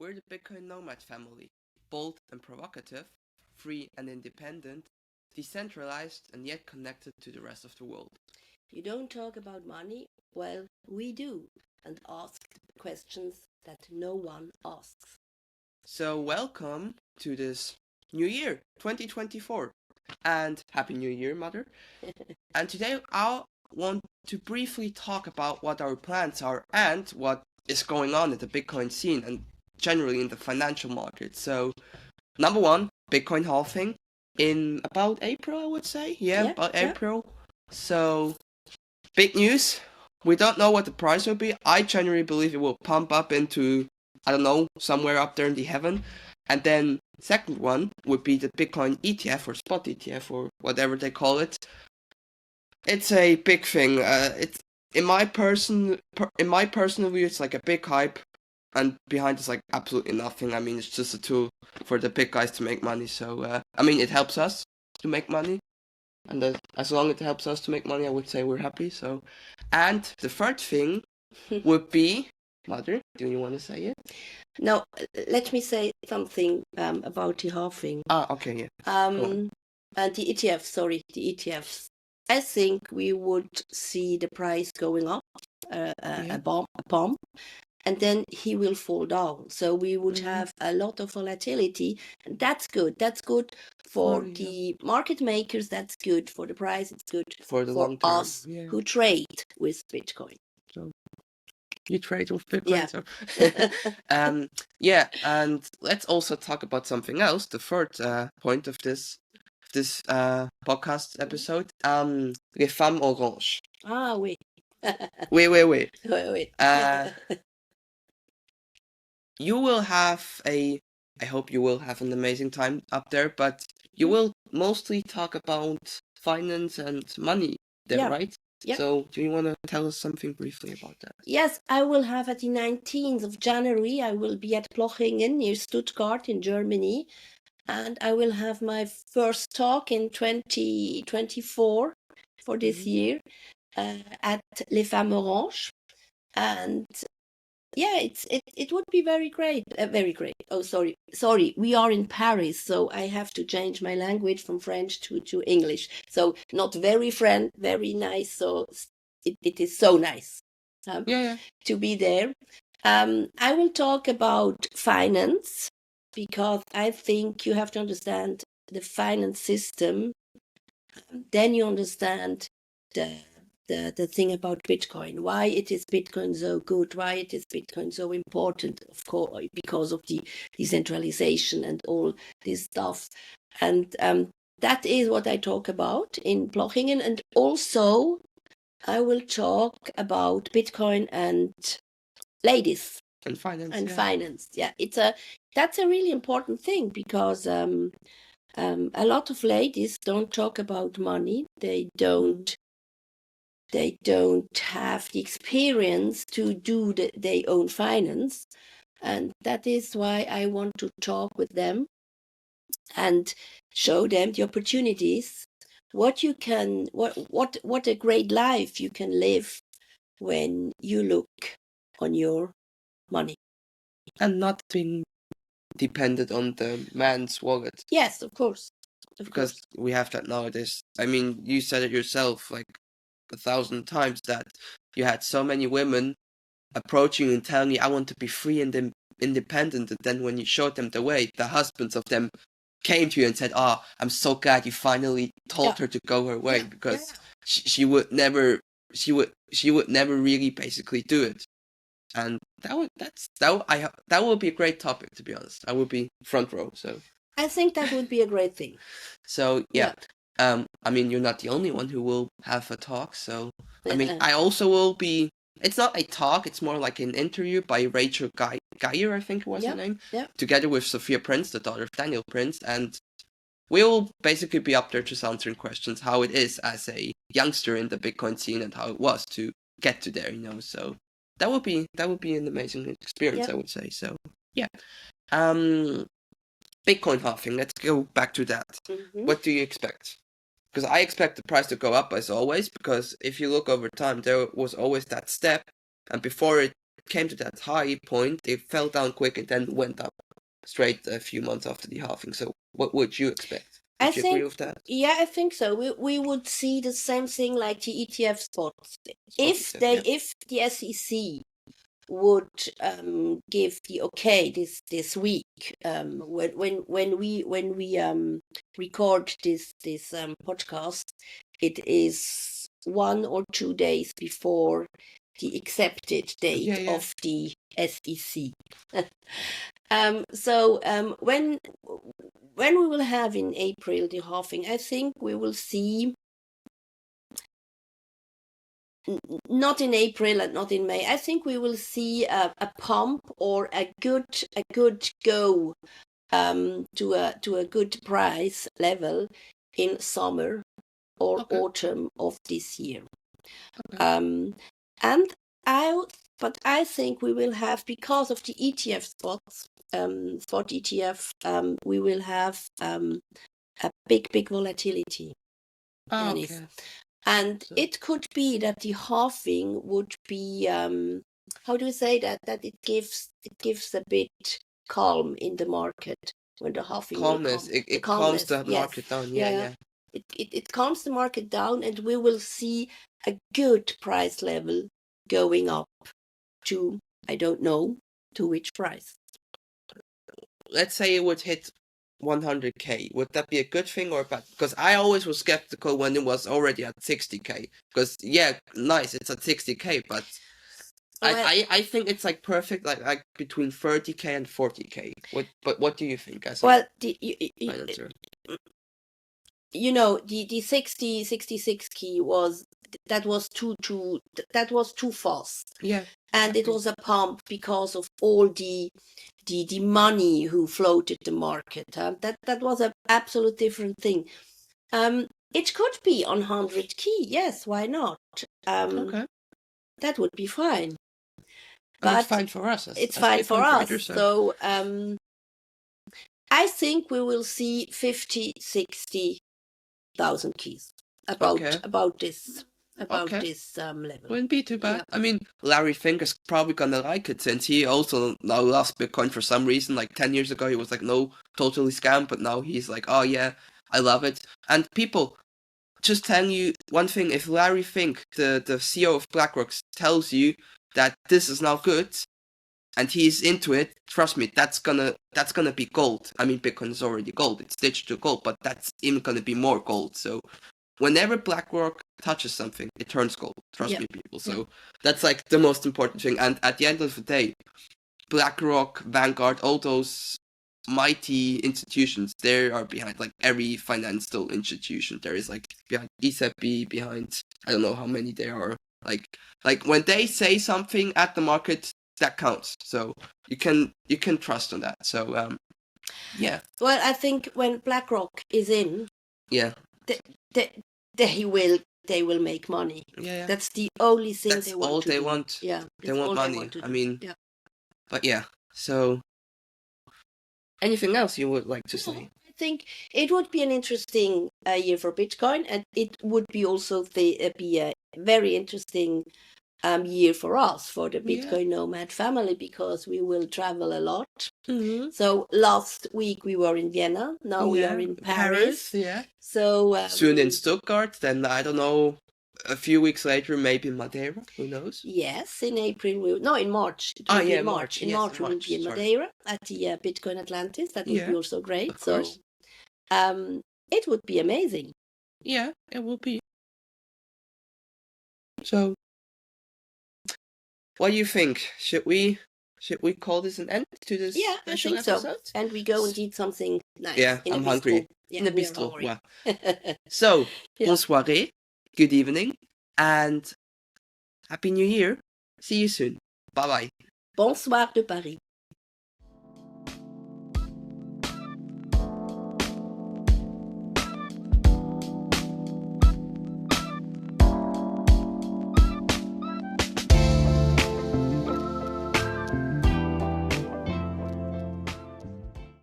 we're the Bitcoin Nomad family. Bold and provocative, free and independent, decentralized and yet connected to the rest of the world. You don't talk about money? Well, we do, and ask questions that no one asks. So welcome to this new year, 2024. And Happy New Year, Mother. And today I want to briefly talk about what our plans are and what is going on at the Bitcoin scene and generally in the financial market. So, number one, Bitcoin halving in about April, I would say. Yeah, about April. So, big news. We don't know what the price will be. I generally believe it will pump up into, I don't know, somewhere up there in the heaven. And then second one would be the Bitcoin ETF or spot ETF or whatever they call it. It's a big thing. It's in my personal view, it's like a big hype, and behind it's like absolutely nothing. I mean, it's just a tool for the big guys to make money. So I mean, it helps us to make money, and as long as it helps us to make money, I would say we're happy. So, and the third thing would be, Mother, do you want to say it? No, let me say something about the halving. Okay, yeah. And the ETFs. I think we would see the price going up, a bomb, and then he will fall down. So we would have a lot of volatility, and that's good. That's good for the market makers. That's good for the price. It's good for us who trade with Bitcoin. So you trade with Bitcoin. So. Yeah, and let's also talk about something else. The third point of this podcast episode. Les femmes oranges. Ah, oui. Oui. Oui. You will have I hope you will have an amazing time up there, but you will mostly talk about finance and money there, right? Yeah. So do you want to tell us something briefly about that? Yes, I will have at the 19th of January, I will be at Plochingen near Stuttgart in Germany. And I will have my first talk in 2024 for this year at Les Femmes Oranges. And yeah, it would be very great. Very great. Oh, sorry. We are in Paris, so I have to change my language from French to English. So not very very nice. So it is so nice to be there. I will talk about finance, because I think you have to understand the finance system. Then you understand the thing about Bitcoin, why it is Bitcoin so good, why it is Bitcoin so important, of course, because of the decentralization and all this stuff. And that is what I talk about in Plochingen. And also I will talk about Bitcoin and ladies. And finance. Finance. Yeah, that's a really important thing, because a lot of ladies don't talk about money. They don't have the experience to do their own finance, and that is why I want to talk with them and show them the opportunities, what a great life you can live when you look on your money. And not being dependent on the man's wallet. Yes, of course. Because we have that nowadays. I mean, you said it yourself like 1,000 times that you had so many women approaching you and telling you, I want to be free and independent. And then when you showed them the way, the husbands of them came to you and said, I'm so glad you finally told her to go her way, because she would never really basically do it. And that would be a great topic, to be honest. I would be front row. So I think that would be a great thing. So yeah. I mean, you're not the only one who will have a talk. So I mean, I also will be. It's not a talk; it's more like an interview by Rachel Geyer, I think was her name, together with Sophia Prince, the daughter of Daniel Prince, and we'll basically be up there just answering questions, how it is as a youngster in the Bitcoin scene and how it was to get to there, So that would be an amazing experience, I would say. So yeah. Bitcoin halving. Let's go back to that. Mm-hmm. What do you expect? Because I expect the price to go up as always, because if you look over time, there was always that step, and before it came to that high point, it fell down quick and then went up straight a few months after the halving. So what would you expect? Would you agree with that? Yeah, I think so. We would see the same thing like the ETF spots. If the SEC would give the okay this week, when we record this podcast, it is 1 or 2 days before the accepted date of the SEC. So when we will have in April the halving, I think we will see, not in April and not in May, I think we will see a pump or a good go to a good price level in summer or autumn of this year. But I think we will have, because of the ETF spots, spot ETF, we will have a big volatility. And it could be that the halving would be, how do you say that it gives a bit calm in the market when the halving will come. It calms the market down. It calms the market down, and we will see a good price level going up to, I don't know to which price. Let's say it would hit 100k. Would that be a good thing or bad? Because I always was skeptical when it was already at 60k. Because nice, it's at 60k, but I think it's like perfect, like between 30k and 40k. But what do you think? You know, the 66 key was too fast. Yeah. And it was a pump because of all the money who floated the market. That was an absolute different thing. It could be on 100 key, yes, why not? That would be fine. But it's fine for us. It's fine for us. So I think we will see 50,000-60,000 keys about this level. Wouldn't be too bad. Yeah. I mean, Larry Fink is probably gonna like it, since he also now lost Bitcoin for some reason. Like 10 years ago, he was like, no, totally scam, but now he's like, oh yeah, I love it. And people, just telling you one thing: if Larry Fink, the CEO of BlackRock, tells you that this is now good, and he's into it, trust me, that's gonna be gold. I mean, Bitcoin is already gold; it's digital gold, but that's even gonna be more gold. So whenever BlackRock touches something, it turns gold. Trust me, people. So that's like the most important thing. And at the end of the day, BlackRock, Vanguard, all those mighty institutions, they are behind like every financial institution. There is like behind ECB, behind I don't know how many there are. Like when they say something at the market, that counts. So you can trust on that. So yeah. Well, I think when BlackRock is in, they will make money. Yeah. That's the only thing That's they want. All they want. Yeah. They want money. I mean, but yeah. So anything else you would like to say? I think it would be an interesting year for Bitcoin, and it would be also be a very interesting year for us, for the Bitcoin nomad family, because we will travel a lot. Mm-hmm. So last week we were in Vienna. Now we are in Paris. So soon in Stuttgart. Then I don't know. A few weeks later, maybe Madeira. Who knows? Yes, in April in March. It will be in March. In March we will be in Madeira at the Bitcoin Atlantis. That would be also great. So, it would be amazing. Yeah, it will be. So, what do you think? Should we call this an end to this? Yeah, special I think episode? So. And we go and eat something nice. Yeah, I'm hungry. Yeah, in a bistro. Wow. So, bonne soirée, good evening, and Happy New Year. See you soon. Bye bye. Bonsoir de Paris.